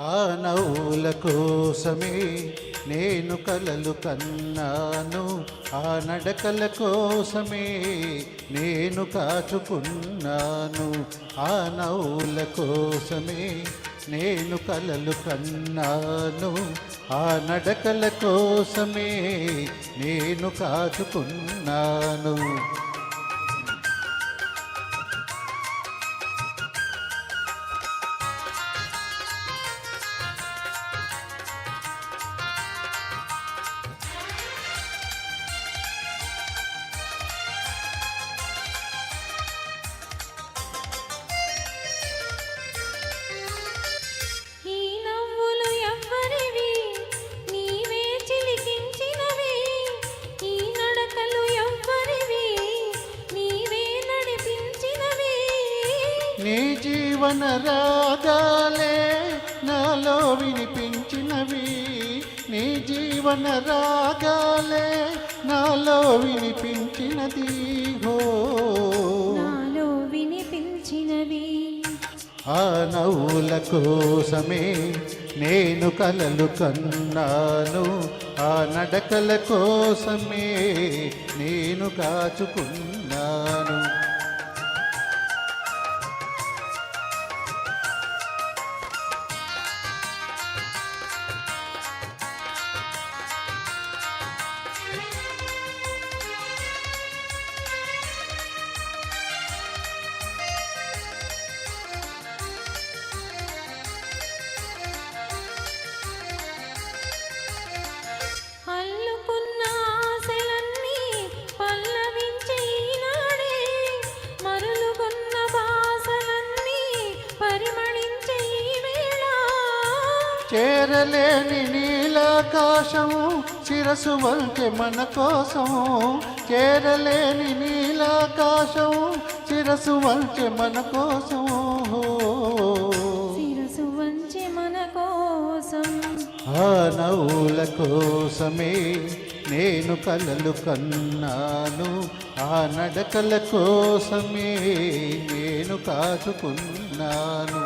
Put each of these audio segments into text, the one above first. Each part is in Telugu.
ఆ నవ్వుల కోసమే నేను కలలు కన్నాను, ఆ నడకల కోసమే నేను కాచుకున్నాను. ఆ నవ్వుల కోసమే నేను కలలు కన్నాను, ఆ నడకల కోసమే నేను కాచుకున్నాను. నీ జీవన రాగాలే నాలో వినిపించినవి, నీ జీవన రాగాలే నాలో వినిపించినది, హో నాలో వినిపించినవి. ఆ నవ్వుల కోసమే నేను కలలు కన్నాను, ఆ నడకల కోసమే నేను కాచుకున్నాను. చేరలేని నీలాకాశము శిరసు వంచె మన కోసము, చేరలేని నీలాకాశము శిరసు వంచె మన కోసము, శిరసు వంచె మన కోసం. ఆ నవ్వుల కోసమే నేను కలలు కన్నాను, ఆ నడకల కోసమే నేను కాచుకున్నాను.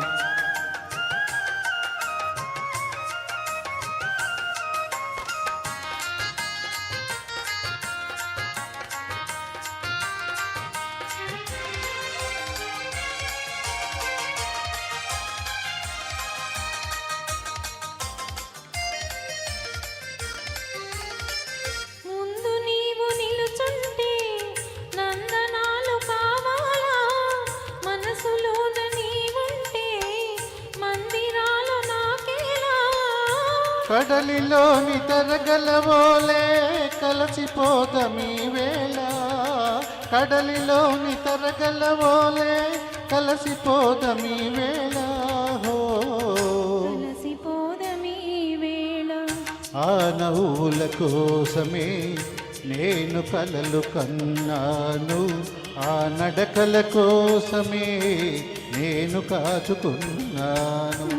కడలిలోని తరగలవోలే కలసిపోదమీ వేళ, కడలిలోని తరగలవోలే కలసిపోదమీ వేళ, హో కలసిపోదమీ వేళ. ఆ నవ్వుల కోసమే నేను కలలు కన్నాను, ఆ నడకల కోసమే నేను కాచుకున్నాను.